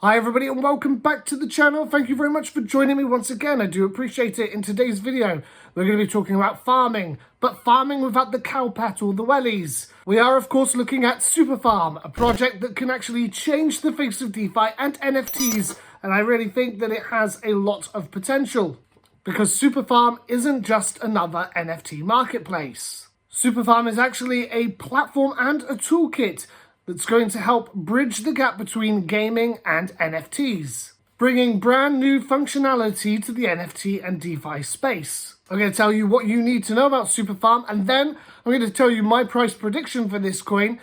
Hi everybody and welcome back to the channel. Thank you very much for joining me once again. I do appreciate it. In today's video, we're going to be talking about farming, but farming without the cowpat or the wellies. We are of course looking at Superfarm, a project that can actually change the face of DeFi and NFTs, and I really think that it has a lot of potential. Because Superfarm isn't just another NFT marketplace. Superfarm is actually a platform and a toolkit that's going to help bridge the gap between gaming and NFTs, bringing brand new functionality to the NFT and DeFi space. I'm going to tell you what you need to know about Superfarm, and then I'm going to tell you my price prediction for this coin.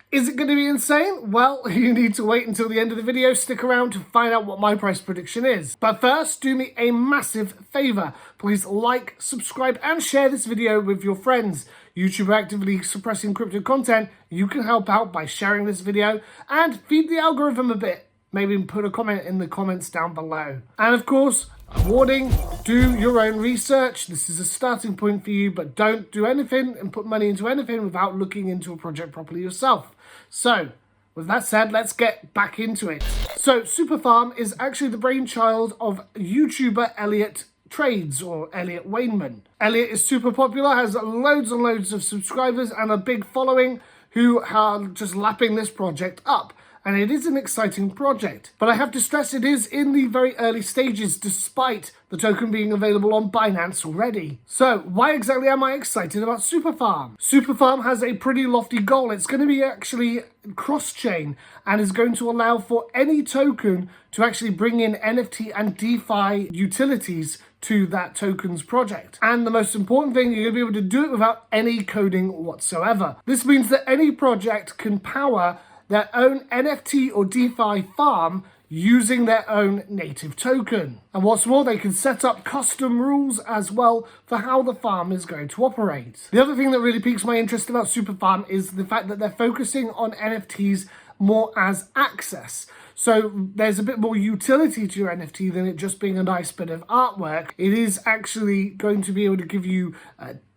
Is it going to be insane? Well, you need to wait until the end of the video. Stick around to find out what my price prediction is. But first, do me a massive favor. Please like, subscribe, and share this video with your friends. YouTube are actively suppressing crypto content. You can help out by sharing this video and feed the algorithm a bit. Maybe put a comment in the comments down below. And of course, a warning, do your own research. This is a starting point for you, but don't do anything and put money into anything without looking into a project properly yourself. So, with that said, let's get back into it. So, Superfarm is actually the brainchild of YouTuber EllioTrades, or Elliot Wainman. Elliot is super popular, has loads and loads of subscribers and a big following who are just lapping this project up. And it is an exciting project. But I have to stress it is in the very early stages despite the token being available on Binance already. So why exactly am I excited about Superfarm? Superfarm has a pretty lofty goal. It's going to be actually cross-chain and is going to allow for any token to actually bring in NFT and DeFi utilities to that token's project. And the most important thing, you're going to be able to do it without any coding whatsoever. This means that any project can power their own NFT or DeFi farm using their own native token. And what's more, they can set up custom rules as well for how the farm is going to operate. The other thing that really piques my interest about Superfarm is the fact that they're focusing on NFTs more as access. So there's a bit more utility to your NFT than it just being a nice bit of artwork. It is actually going to be able to give you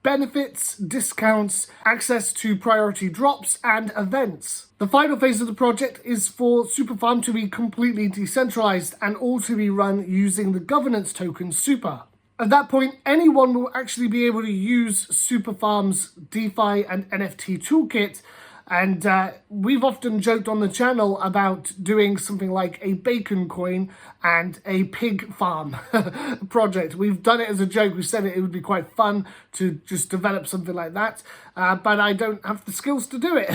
benefits, discounts, access to priority drops, and events. The final phase of the project is for Superfarm to be completely decentralized and all to be run using the governance token SUPER. At that point, anyone will actually be able to use Superfarm's DeFi and NFT toolkit. And we've often joked on the channel about doing something like a bacon coin and a pig farm project. We've done it as a joke. We said it would be quite fun to just develop something like that. But I don't have the skills to do it.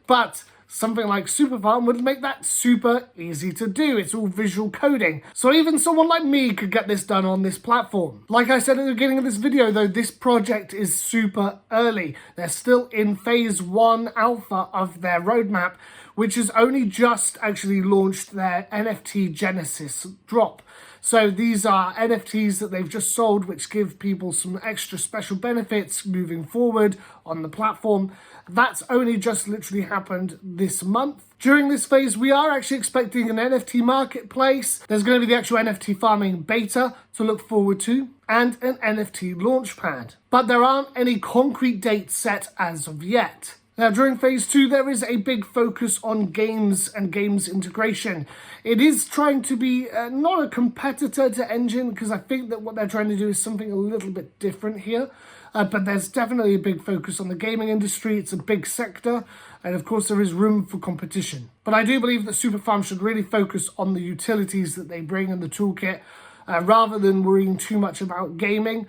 But something like Superfarm would make that super easy to do. It's all visual coding. So even someone like me could get this done on this platform. Like I said at the beginning of this video though, this project is super early. They're still in phase 1 alpha of their roadmap, which has only just actually launched their NFT Genesis drop. So these are NFTs that they've just sold, which give people some extra special benefits moving forward on the platform. That's only just literally happened this month. During this phase, we are actually expecting an NFT marketplace. There's going to be the actual NFT farming beta to look forward to, and an NFT Launchpad. But there aren't any concrete dates set as of yet. Now, during phase 2, there is a big focus on games and games integration. It is trying to be not a competitor to Engine, because I think that what they're trying to do is something a little bit different here. But there's definitely a big focus on the gaming industry. It's a big sector, and of course there is room for competition. But I do believe that Superfarm should really focus on the utilities that they bring in the toolkit, rather than worrying too much about gaming.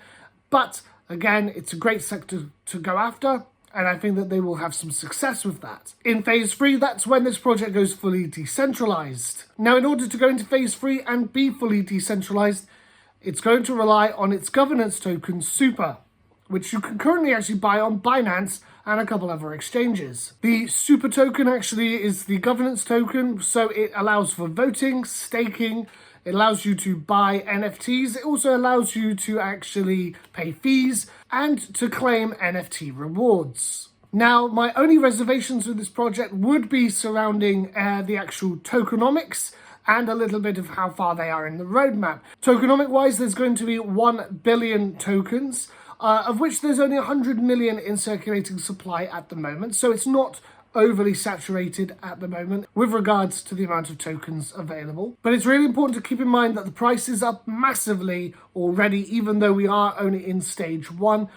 But again, it's a great sector to go after, and I think that they will have some success with that. In phase 3, that's when this project goes fully decentralized. Now, in order to go into phase 3 and be fully decentralized, it's going to rely on its governance token, SUPER, which you can currently actually buy on Binance and a couple other exchanges. The SUPER token actually is the governance token, so it allows for voting, staking, it allows you to buy NFTs, it also allows you to actually pay fees and to claim NFT rewards. Now, my only reservations with this project would be surrounding the actual tokenomics and a little bit of how far they are in the roadmap. Tokenomic-wise, there's going to be 1 billion tokens, of which there's only 100 million in circulating supply at the moment, so it's not overly saturated at the moment with regards to the amount of tokens available. But it's really important to keep in mind that the price is up massively already, even though we are only in stage 1.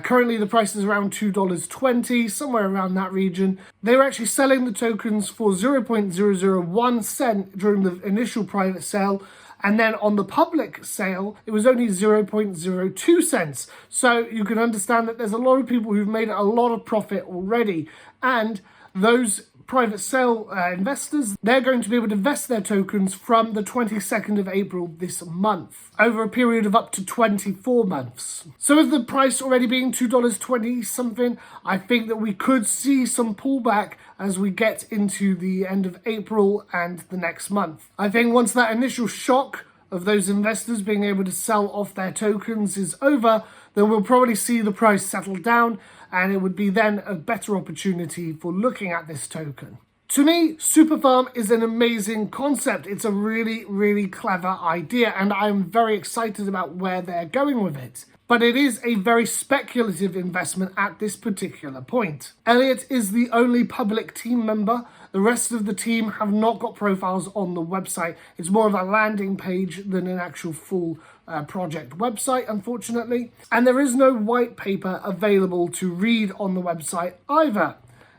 Currently, the price is around $2.20, somewhere around that region. They were actually selling the tokens for 0.001 cent during the initial private sale, and then on the public sale, it was only 0.02 cents. So you can understand that there's a lot of people who've made a lot of profit already, and those private sale investors, they're going to be able to vest their tokens from the 22nd of April this month, over a period of up to 24 months. So with the price already being $2.20 something, I think that we could see some pullback as we get into the end of April and the next month. I think once that initial shock of those investors being able to sell off their tokens is over, then we'll probably see the price settle down, and it would be then a better opportunity for looking at this token. To me, Superfarm is an amazing concept. It's a really, really clever idea, and I'm very excited about where they're going with it. But it is a very speculative investment at this particular point. Elliot is the only public team member. The rest of the team have not got profiles on the website. It's more of a landing page than an actual full project website, unfortunately. And there is no white paper available to read on the website either.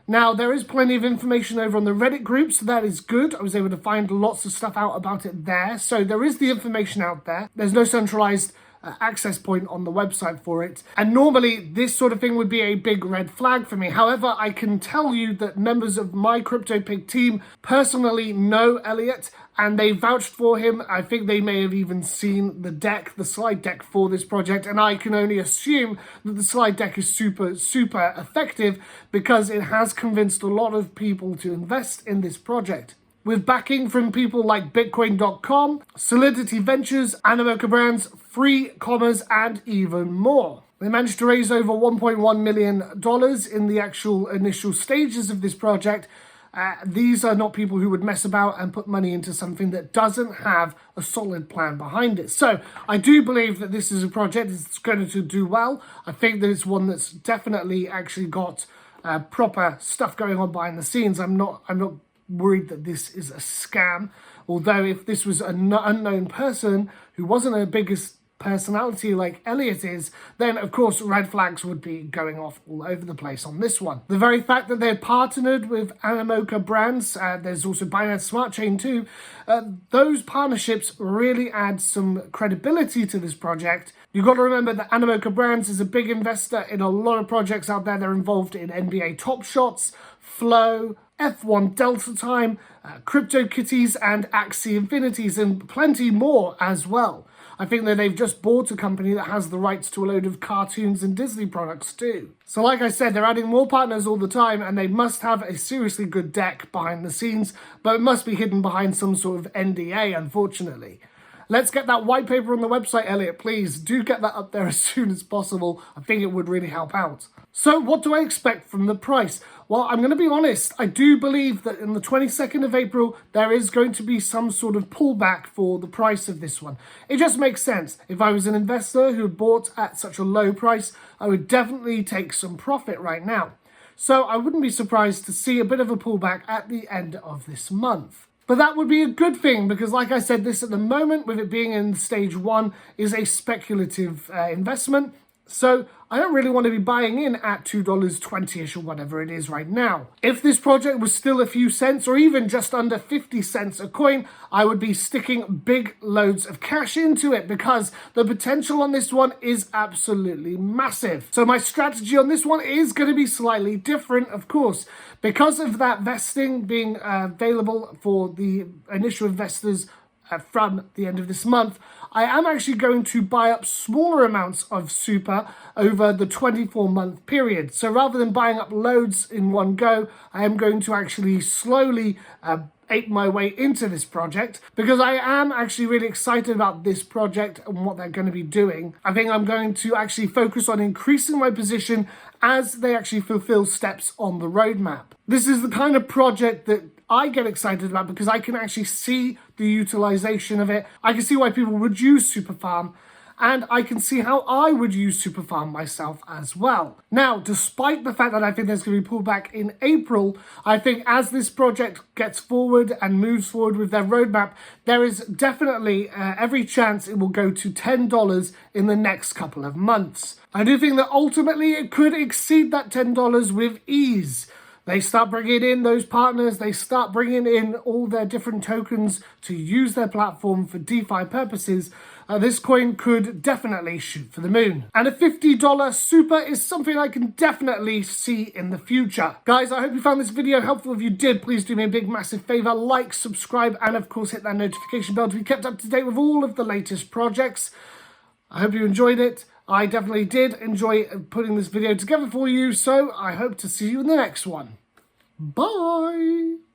Now, there is plenty of information over on the Reddit group, so that is good. I was able to find lots of stuff out about it there. So there is the information out there. There's no centralized access point on the website for it. And normally this sort of thing would be a big red flag for me. However, I can tell you that members of my CryptoPig team personally know Elliot and they vouched for him. I think they may have even seen the deck, the slide deck for this project, and I can only assume that the slide deck is super effective because it has convinced a lot of people to invest in this project. With backing from people like Bitcoin.com, Solidity Ventures, Animoca Brands, Free Commerce, and even more. They managed to raise over $1.1 million in the actual initial stages of this project. These are not people who would mess about and put money into something that doesn't have a solid plan behind it. So I do believe that this is a project that's going to do well. I think that it's one that's definitely actually got proper stuff going on behind the scenes. I'm not worried that this is a scam, although if this was an unknown person who wasn't a biggest personality like Elliot is, then of course red flags would be going off all over the place on this one. The very fact that they're partnered with Animoca Brands, there's also Binance Smart Chain too, those partnerships really add some credibility to this project. You've got to remember that Animoca Brands is a big investor in a lot of projects out there. They're involved in NBA Top Shots, Flow, F1 Delta Time, CryptoKitties and Axie Infinities, and plenty more as well. I think that they've just bought a company that has the rights to a load of cartoons and Disney products too. So like I said, they're adding more partners all the time, and they must have a seriously good deck behind the scenes, but it must be hidden behind some sort of NDA, unfortunately. Let's get that white paper on the website, Elliot. Please do get that up there as soon as possible. I think it would really help out. So what do I expect from the price? Well, I'm going to be honest. I do believe that in the 22nd of April, there is going to be some sort of pullback for the price of this one. It just makes sense. If I was an investor who had bought at such a low price, I would definitely take some profit right now. So I wouldn't be surprised to see a bit of a pullback at the end of this month. But that would be a good thing because, like I said, this at the moment, with it being in stage 1, is a speculative investment. So I don't really want to be buying in at $2.20-ish or whatever it is right now. If this project was still a few cents or even just under 50 cents a coin, I would be sticking big loads of cash into it because the potential on this one is absolutely massive. So my strategy on this one is going to be slightly different, of course. Because of that vesting being available for the initial investors from the end of this month, I am actually going to buy up smaller amounts of Super over the 24-month period. So rather than buying up loads in one go, I am going to actually slowly ape my way into this project because I am actually really excited about this project and what they're going to be doing. I think I'm going to actually focus on increasing my position as they actually fulfill steps on the roadmap. This is the kind of project that I get excited about because I can actually see the utilization of it. I can see why people would use Superfarm. and I can see how I would use Superfarm myself as well. Now, despite the fact that I think there's going to be pullback in April, I think as this project gets forward and moves forward with their roadmap, there is definitely every chance it will go to $10 in the next couple of months. I do think that ultimately it could exceed that $10 with ease. They start bringing in those partners, they start bringing in all their different tokens to use their platform for DeFi purposes. This coin could definitely shoot for the moon. And a $50 super is something I can definitely see in the future. Guys, I hope you found this video helpful. If you did, please do me a big massive favor, like, subscribe, and of course hit that notification bell to be kept up to date with all of the latest projects. I hope you enjoyed it. I definitely did enjoy putting this video together for you, so I hope to see you in the next one. Bye!